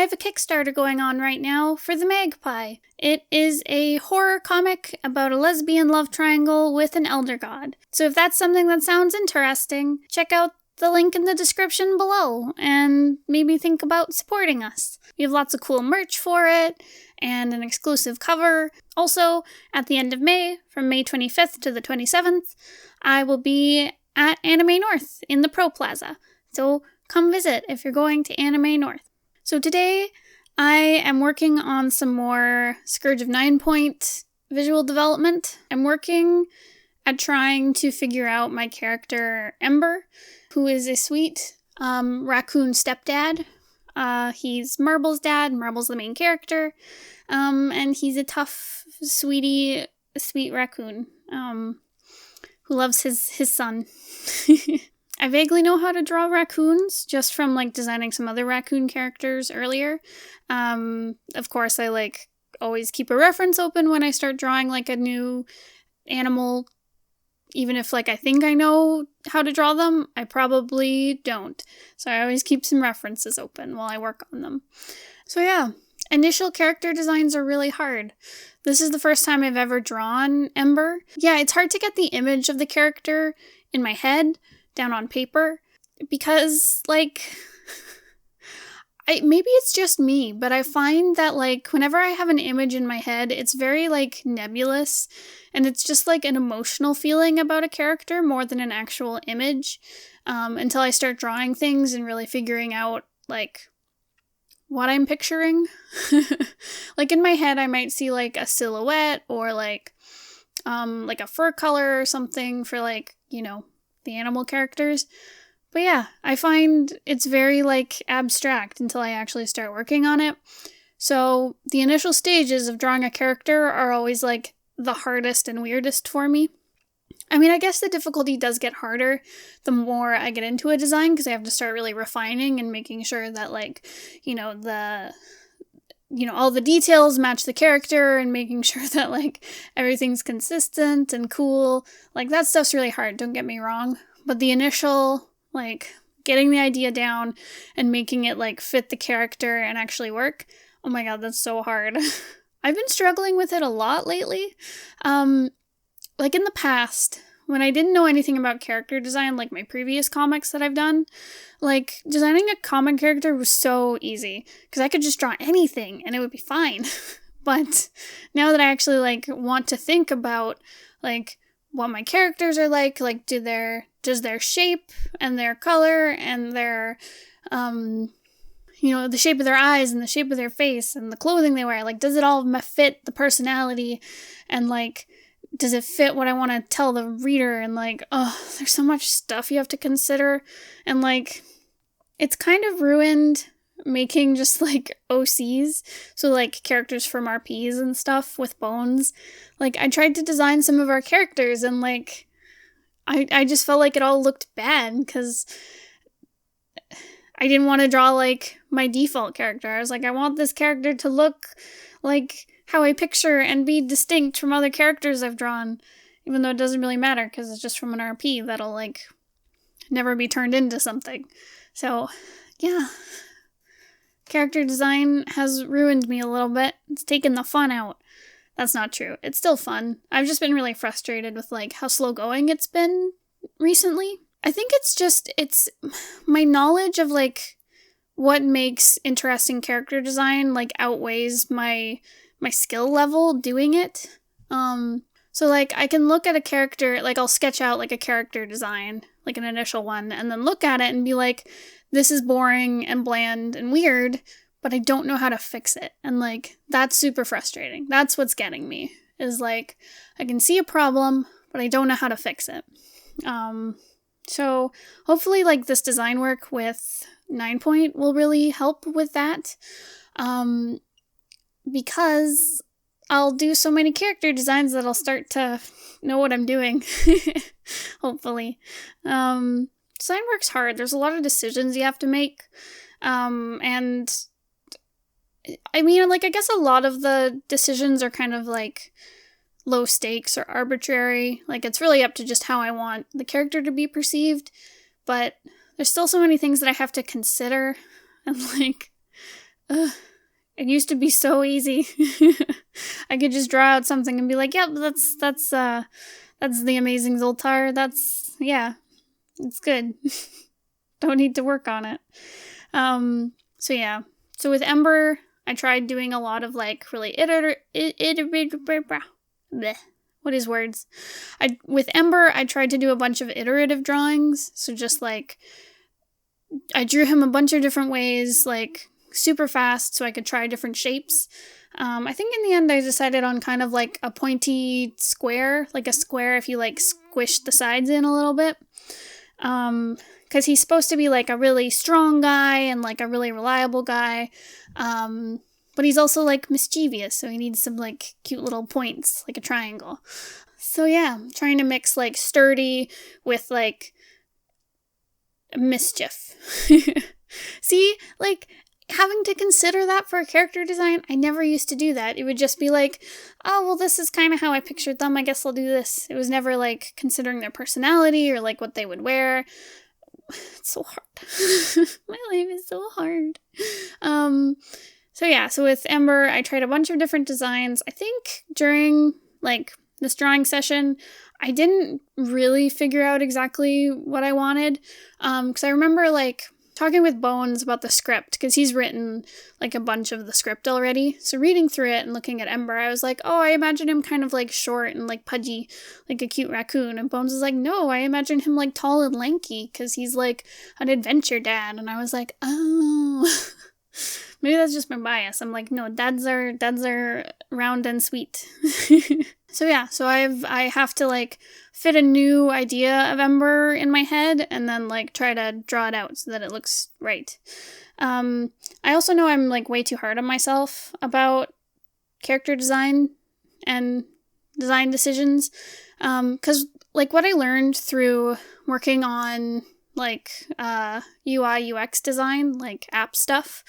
have a Kickstarter going on right now for The Magpie. It is a horror comic about a lesbian love triangle with an elder god. So if that's something that sounds interesting, check out the link in the description below and maybe think about supporting us. We have lots of cool merch for it and an exclusive cover. Also, at the end of May, from May 25th to the 27th, I will be at Anime North in the Pro Plaza. So come visit if you're going to Anime North. So today, I am working on some more Scourge of 9-point visual development. I'm working at trying to figure out my character Ember, who is a sweet raccoon stepdad. He's Marble's dad. Marble's the main character. And he's a tough, sweet raccoon who loves his son. I vaguely know how to draw raccoons, just from, designing some other raccoon characters earlier. Of course, I, always keep a reference open when I start drawing, a new animal. Even if, I think I know how to draw them, I probably don't. So I always keep some references open while I work on them. So yeah, initial character designs are really hard. This is the first time I've ever drawn Ember. Yeah, it's hard to get the image of the character in my head down on paper because, maybe it's just me, but I find that, whenever I have an image in my head, it's very, nebulous, and it's just, an emotional feeling about a character more than an actual image, until I start drawing things and really figuring out, what I'm picturing. In my head, I might see, a silhouette, or, a fur color or something for, the animal characters. But yeah, I find it's very, abstract until I actually start working on it. So the initial stages of drawing a character are always, the hardest and weirdest for me. I mean, I guess the difficulty does get harder the more I get into a design, because I have to start really refining and making sure that, all the details match the character and making sure that, everything's consistent and cool. That stuff's really hard, don't get me wrong. But the initial, getting the idea down and making it, fit the character and actually work, oh my god, that's so hard. I've been struggling with it a lot lately. In the past, when I didn't know anything about character design, my previous comics that I've done, designing a comic character was so easy, because I could just draw anything and it would be fine. But now that I actually, want to think about, what my characters are does their shape and their color and their, the shape of their eyes and the shape of their face and the clothing they wear, does it all fit the personality, and, does it fit what I want to tell the reader, and, there's so much stuff you have to consider, and, it's kind of ruined making just, OCs, so, characters from RPs and stuff with bones. I tried to design some of our characters, and, I just felt like it all looked bad, because I didn't want to draw, my default character. I was I want this character to look like how I picture and be distinct from other characters I've drawn, even though it doesn't really matter, because it's just from an RP that'll, never be turned into something. So, yeah. Character design has ruined me a little bit. It's taken the fun out. That's not true. It's still fun. I've just been really frustrated with, how slow going it's been recently. I think it's my knowledge of, what makes interesting character design, outweighs my skill level doing it. So, I can look at a character, I'll sketch out, a character design, an initial one, and then look at it and be this is boring and bland and weird, but I don't know how to fix it. And, that's super frustrating. That's what's getting me, is, I can see a problem, but I don't know how to fix it. So, hopefully, this design work with 9-point will really help with that. Because I'll do so many character designs that I'll start to know what I'm doing. Hopefully. Design work's hard. There's a lot of decisions you have to make. And I mean, I guess a lot of the decisions are kind of low stakes or arbitrary. It's really up to just how I want the character to be perceived. But there's still so many things that I have to consider. And Ugh, it used to be so easy. I could just draw out something and be like, yep, that's the amazing Zoltar. It's good. Don't need to work on it. So yeah. So with Ember, I tried doing a lot of like really what is words? With Ember, I tried to do a bunch of iterative drawings. So just like, I drew him a bunch of different ways, like super fast, so I could try different shapes. I think in the end I decided on kind of like a pointy square, like a square if you like squished the sides in a little bit. Because he's supposed to be like a really strong guy and like a really reliable guy. But he's also like mischievous, so he needs some like cute little points, like a triangle. So yeah, trying to mix like sturdy with like mischief. See, like having to consider that for a character design, I never used to do that. It would just be like, oh, well, this is kind of how I pictured them. I guess I'll do this. It was never like considering their personality or like what they would wear. It's so hard. My life is so hard. So with Ember, I tried a bunch of different designs. I think during like this drawing session, I didn't really figure out exactly what I wanted. Because I remember like talking with Bones about the script, because he's written like a bunch of the script already. So reading through it and looking at Ember, I was like, oh, I imagine him kind of like short and like pudgy, like a cute raccoon. And Bones is like, no, I imagine him like tall and lanky, because he's like an adventure dad. And I was like, oh, maybe that's just my bias. I'm like, no, dads are round and sweet. So I have to like fit a new idea of Ember in my head and then like try to draw it out so that it looks right. I also know I'm like way too hard on myself about character design and design decisions. Cause like what I learned through working on like UI UX design, like app stuff,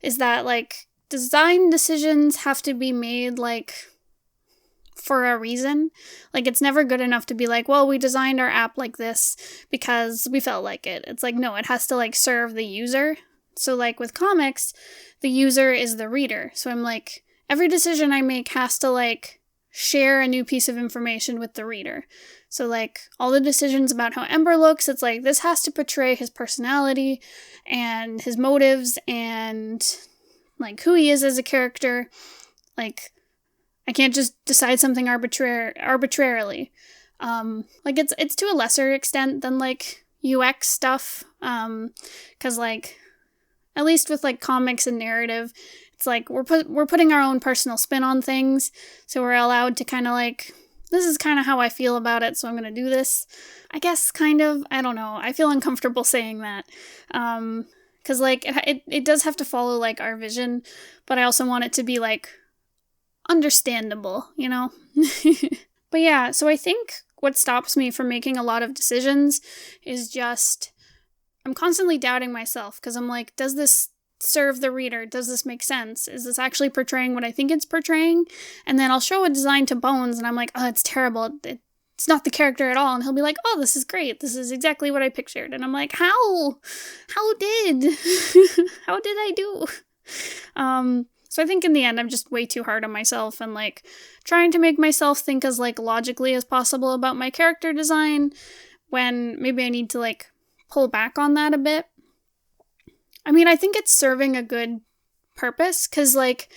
is that like design decisions have to be made like for a reason. Like it's never good enough to be like, well, we designed our app like this because we felt like it. It's like, no, it has to like serve the user. So like with comics, the user is the reader. So I'm like, every decision I make has to like share a new piece of information with the reader. So like all the decisions about how Ember looks, it's like this has to portray his personality and his motives and like who he is as a character. Like I can't just decide something arbitrarily. Like it's to a lesser extent than like UX stuff. 'Cause like at least with like comics and narrative, it's like we're putting our own personal spin on things, so we're allowed to kind of like, this is kind of how I feel about it, so I'm gonna do this. I guess kind of, I don't know. I feel uncomfortable saying that. 'Cause like it does have to follow like our vision, but I also want it to be like understandable, you know? But yeah, so I think what stops me from making a lot of decisions is just, I'm constantly doubting myself because I'm like, does this serve the reader? Does this make sense? Is this actually portraying what I think it's portraying? And then I'll show a design to Bones and I'm like, oh, it's terrible. It's not the character at all. And he'll be like, oh, this is great. This is exactly what I pictured. And I'm like, how did I do? So I think in the end, I'm just way too hard on myself and like trying to make myself think as like logically as possible about my character design when maybe I need to like pull back on that a bit. I mean, I think it's serving a good purpose because like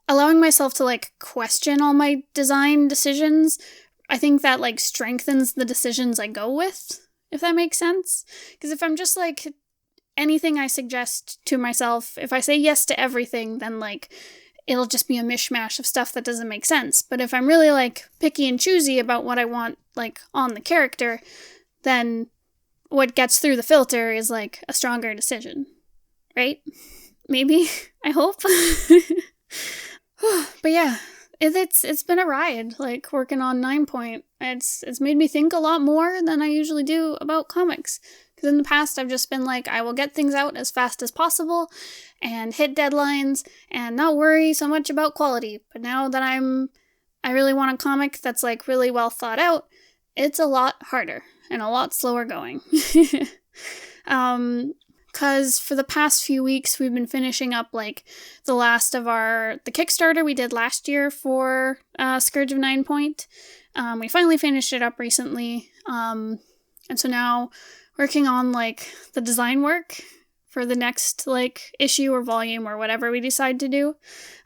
allowing myself to like question all my design decisions, I think that like strengthens the decisions I go with, if that makes sense. Because if I'm just like, anything I suggest to myself, if I say yes to everything, then like it'll just be a mishmash of stuff that doesn't make sense. But if I'm really like picky and choosy about what I want like on the character, then what gets through the filter is like a stronger decision, right? Maybe. I hope. But yeah, it's been a ride, like working on 9 Point. It's made me think a lot more than I usually do about comics. Because in the past, I've just been like, I will get things out as fast as possible and hit deadlines and not worry so much about quality. But now that I really want a comic that's like really well thought out, it's a lot harder and a lot slower going. because for the past few weeks we've been finishing up like the last of the Kickstarter we did last year for Scourge of 9 Point. We finally finished it up recently, and so now working on like the design work for the next like issue or volume or whatever we decide to do,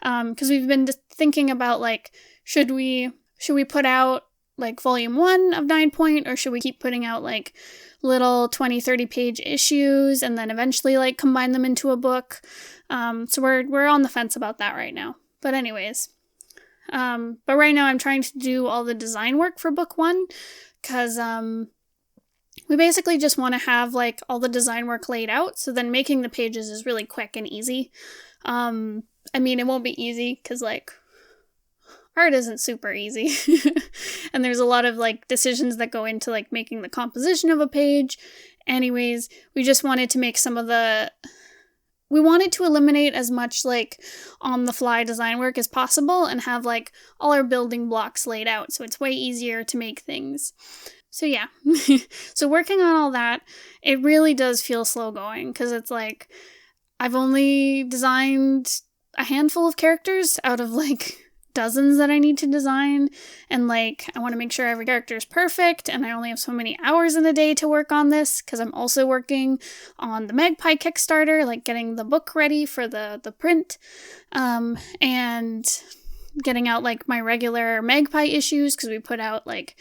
because we've been thinking about like should we put out like volume 1 of 9 Point, or should we keep putting out like little 20-30 page issues and then eventually like combine them into a book. So we're on the fence about that right now. But anyways, but right now I'm trying to do all the design work for book 1, because we basically just want to have like all the design work laid out, so then making the pages is really quick and easy. I mean, it won't be easy because like art isn't super easy. And there's a lot of like decisions that go into like making the composition of a page. Anyways, we just wanted to make we wanted to eliminate as much like on the fly design work as possible and have like all our building blocks laid out, so it's way easier to make things. So yeah, so working on all that, it really does feel slow going, because it's like I've only designed a handful of characters out of like dozens that I need to design, and like I want to make sure every character is perfect, and I only have so many hours in a day to work on this, because I'm also working on the Magpie Kickstarter, like getting the book ready for the print, and getting out like my regular Magpie issues, because we put out like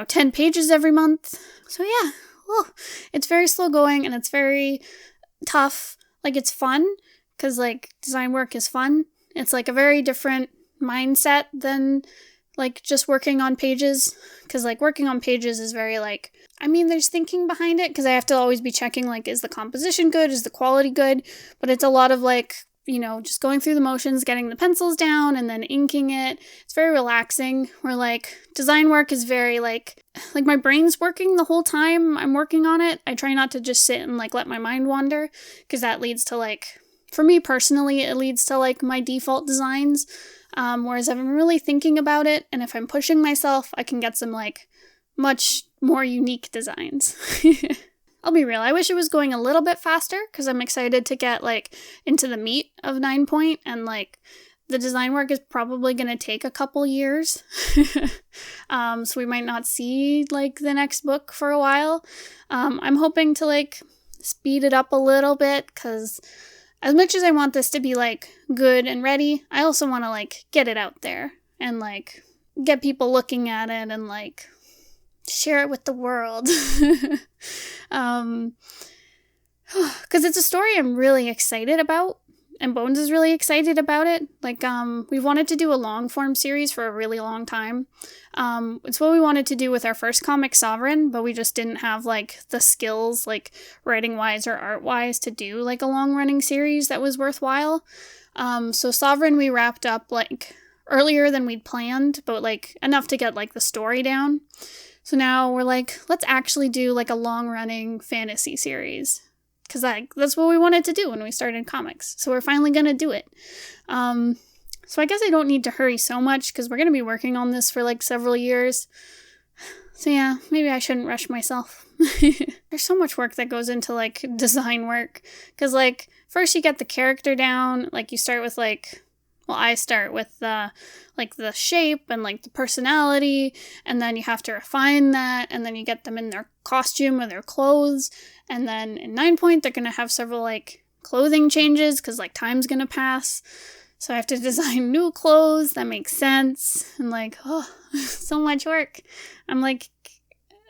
10 pages every month. So yeah, it's very slow going, and it's very tough. Like, it's fun, because like design work is fun. It's like a very different mindset than like just working on pages, because like working on pages is very like, I mean, there's thinking behind it, because I have to always be checking like, is the composition good, is the quality good, but it's a lot of like, just going through the motions, getting the pencils down and then inking it. It's very relaxing, where like design work is very like my brain's working the whole time I'm working on it. I try not to just sit and like let my mind wander, because that leads to like, for me personally, it leads to like my default designs. Whereas if I'm really thinking about it, and if I'm pushing myself, I can get some like much more unique designs. I'll be real, I wish it was going a little bit faster, because I'm excited to get like into the meat of 9 Point, and like the design work is probably going to take a couple years. So we might not see like the next book for a while. I'm hoping to like speed it up a little bit, because as much as I want this to be like good and ready, I also want to like get it out there and like get people looking at it and like share it with the world. Because it's a story I'm really excited about, and Bones is really excited about it. Like, we've wanted to do a long form series for a really long time. It's what we wanted to do with our first comic, Sovereign, but we just didn't have like the skills, like writing wise or art wise, to do like a long running series that was worthwhile. So Sovereign we wrapped up like earlier than we'd planned, but like enough to get like the story down. So now we're like, let's actually do like a long-running fantasy series, because that's what we wanted to do when we started comics. So we're finally going to do it. So I guess I don't need to hurry so much, because we're going to be working on this for like several years. So yeah, maybe I shouldn't rush myself. There's so much work that goes into like design work, because like first you get the character down, like you start with like, well, I start with the shape and like the personality, and then you have to refine that, and then you get them in their costume or their clothes, and then in 9 Point they're gonna have several like clothing changes, because like time's gonna pass, so I have to design new clothes that make sense, and like, oh, so much work. I'm like,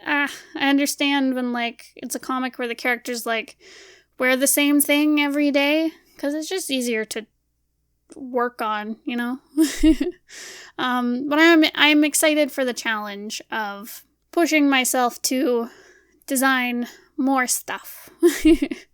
I understand when like it's a comic where the characters like wear the same thing every day, because it's just easier to work on, but I'm excited for the challenge of pushing myself to design more stuff. It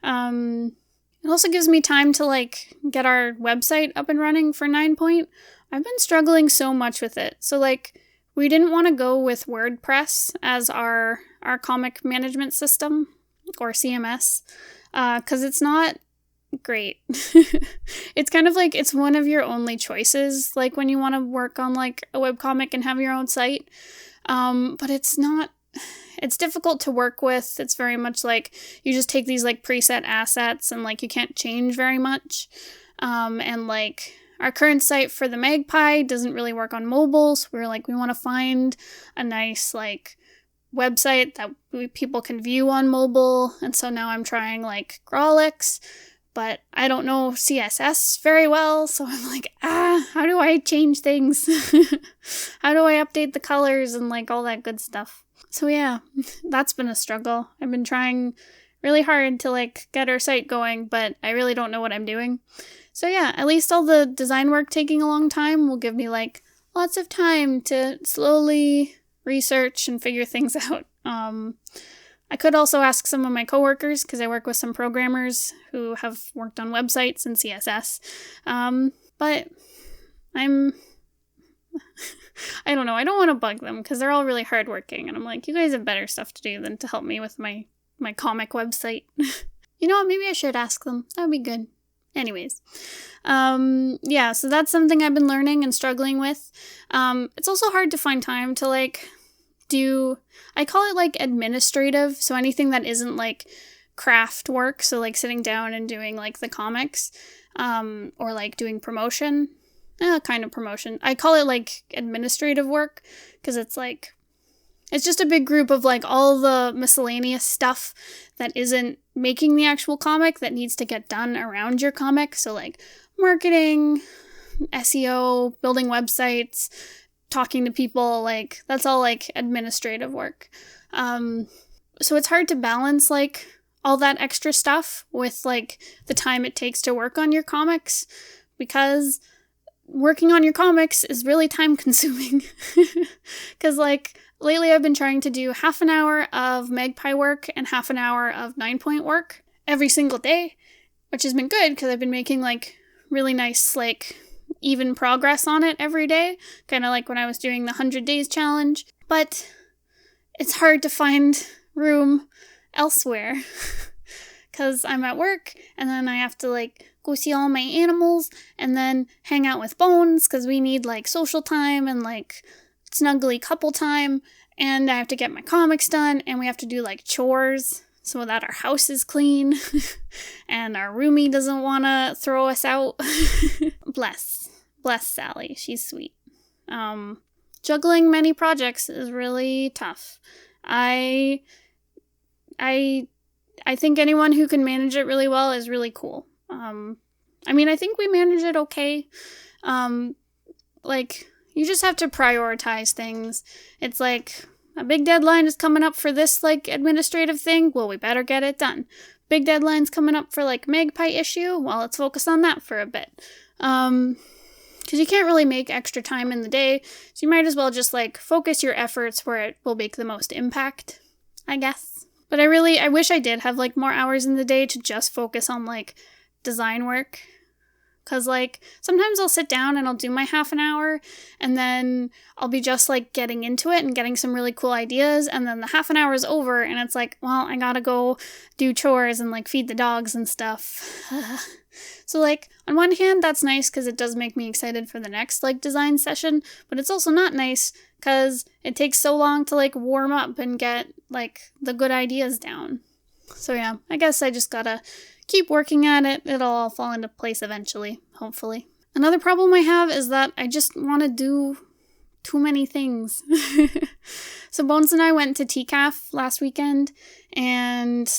also gives me time to like get our website up and running for 9 Point. I've been struggling so much with it. So like, we didn't want to go with WordPress as our comic management system, or CMS, because it's not great. It's kind of like, it's one of your only choices, like when you want to work on like a webcomic and have your own site, but it's not it's difficult to work with. It's very much like you just take these like preset assets and like you can't change very much. And like our current site for the Magpie doesn't really work on mobile, so we want to find a nice like website that people can view on mobile. And so now I'm trying like Grawlix, but I don't know CSS very well, so I'm like, how do I change things? How do I update the colors and like all that good stuff? So yeah, that's been a struggle. I've been trying really hard to like get our site going, but I really don't know what I'm doing. So yeah, at least all the design work taking a long time will give me like lots of time to slowly research and figure things out. I could also ask some of my coworkers, because I work with some programmers who have worked on websites and CSS. But I don't know, I don't want to bug them because they're all really hardworking, and I'm like, you guys have better stuff to do than to help me with my comic website. You know what, maybe I should ask them. That would be good. Anyways, yeah, so that's something I've been learning and struggling with. It's also hard to find time to like I call it like administrative, so anything that isn't like craft work, so like sitting down and doing like the comics, or like doing promotion, kind of promotion. I call it like administrative work, because it's just a big group of like all the miscellaneous stuff that isn't making the actual comic that needs to get done around your comic. So like marketing, SEO, building websites, talking to people, like that's all like administrative work. So it's hard to balance like all that extra stuff with like the time it takes to work on your comics, because working on your comics is really time consuming. Because like lately I've been trying to do half an hour of Magpie work and half an hour of 9-point work every single day, which has been good because I've been making like really nice like even progress on it every day, kind of like when I was doing the 100 days challenge. But it's hard to find room elsewhere because I'm at work, and then I have to like go see all my animals and then hang out with Bones because we need like social time and like snuggly couple time, and I have to get my comics done, and we have to do like chores so that our house is clean and our roomie doesn't want to throw us out. Bless Sally, she's sweet. Juggling many projects is really tough. I think anyone who can manage it really well is really cool. I mean, I think we manage it okay. Like, you just have to prioritize things. It's like, a big deadline is coming up for this, like, administrative thing. Well, we better get it done. Big deadline's coming up for, like, Magpie issue. Well, let's focus on that for a bit. Because you can't really make extra time in the day, so you might as well just, like, focus your efforts where it will make the most impact, I guess. But I wish I did have, like, more hours in the day to just focus on, like, design work. Because, like, sometimes I'll sit down and I'll do my half an hour, and then I'll be just, like, getting into it and getting some really cool ideas, and then the half an hour is over, and it's like, well, I gotta go do chores and, like, feed the dogs and stuff. So, like, on one hand, that's nice because it does make me excited for the next, like, design session, but it's also not nice because it takes so long to, like, warm up and get, like, the good ideas down. So, yeah, I guess I just gotta keep working at it. It'll all fall into place eventually, hopefully. Another problem I have is that I just want to do too many things. So Bones and I went to TCAF last weekend, and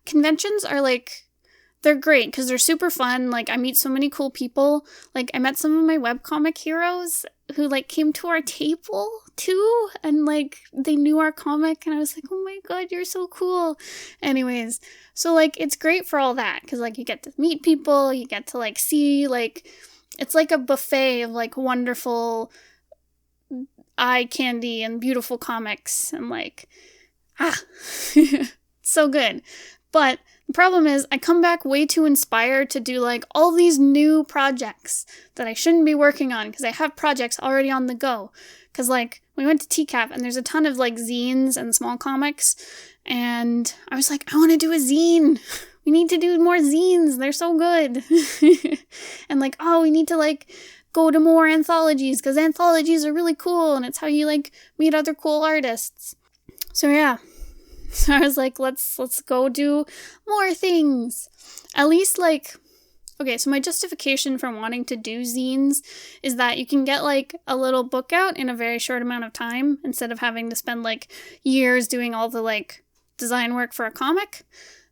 conventions are like, they're great because they're super fun. Like, I meet so many cool people. Like, I met some of my webcomic heroes who, like, came to our table, too. And, like, they knew our comic. And I was like, oh my god, you're so cool. Anyways, so, like, it's great for all that. Because, like, you get to meet people. You get to, like, see, like, it's like a buffet of, like, wonderful eye candy and beautiful comics. And, like, so good. But the problem is I come back way too inspired to do like all these new projects that I shouldn't be working on because I have projects already on the go. Because like we went to TCAP and there's a ton of like zines and small comics, and I was like, I want to do a zine. We need to do more zines. They're so good. And like, oh, we need to like go to more anthologies, because anthologies are really cool, and it's how you, like, meet other cool artists. So yeah. So I was like, let's go do more things. At least, like, okay, so my justification for wanting to do zines is that you can get, like, a little book out in a very short amount of time instead of having to spend, like, years doing all the, like, design work for a comic.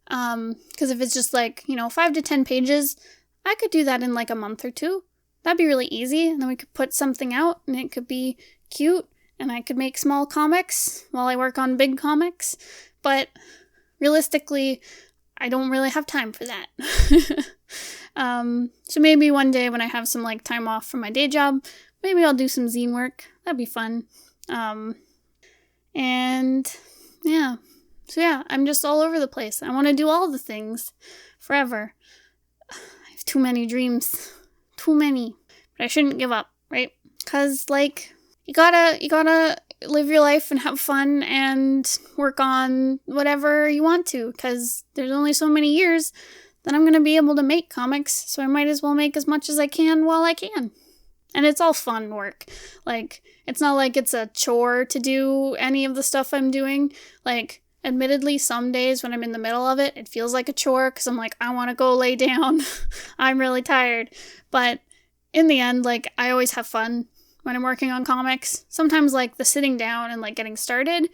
Because if it's just, like, 5 to 10 pages, I could do that in, like, a month or two. That'd be really easy, and then we could put something out, and it could be cute, and I could make small comics while I work on big comics. But realistically, I don't really have time for that. So maybe one day when I have some, like, time off from my day job, maybe I'll do some zine work. That'd be fun. And yeah. So yeah, I'm just all over the place. I want to do all the things forever. I have too many dreams. Too many. But I shouldn't give up, right? Because, like, you gotta live your life and have fun and work on whatever you want to, because there's only so many years that I'm going to be able to make comics, so I might as well make as much as I can while I can. And it's all fun work. Like, it's not like it's a chore to do any of the stuff I'm doing. Like, admittedly, some days when I'm in the middle of it, it feels like a chore, because I'm like, I want to go lay down. I'm really tired. But in the end, like, I always have fun when I'm working on comics. Sometimes, like, the sitting down and, like, getting started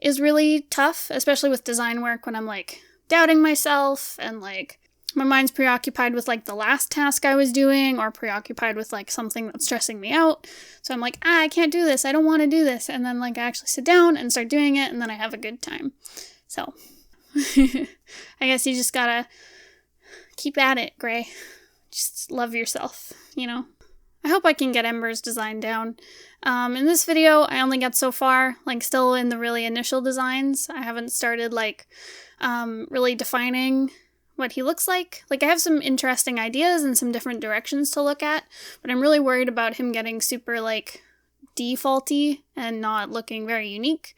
is really tough, especially with design work when I'm, like, doubting myself and, like, my mind's preoccupied with, like, the last task I was doing, or preoccupied with, like, something that's stressing me out. So I'm like, I can't do this. I don't want to do this. And then, like, I actually sit down and start doing it, and then I have a good time. So I guess you just gotta keep at it, Gray. Just love yourself, I hope I can get Ember's design down. In this video, I only got so far, like, still in the really initial designs. I haven't started, like, really defining what he looks like. Like, I have some interesting ideas and some different directions to look at, but I'm really worried about him getting super, like, defaulty and not looking very unique.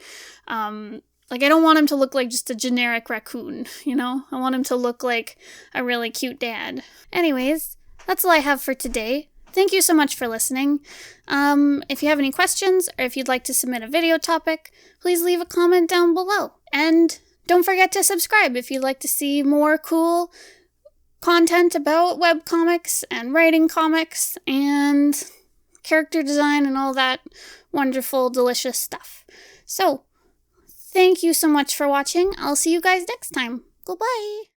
Like, I don't want him to look like just a generic raccoon, I want him to look like a really cute dad. Anyways, that's all I have for today. Thank you so much for listening. If you have any questions, or if you'd like to submit a video topic, please leave a comment down below. And don't forget to subscribe if you'd like to see more cool content about webcomics and writing comics and character design and all that wonderful, delicious stuff. So, thank you so much for watching. I'll see you guys next time. Goodbye!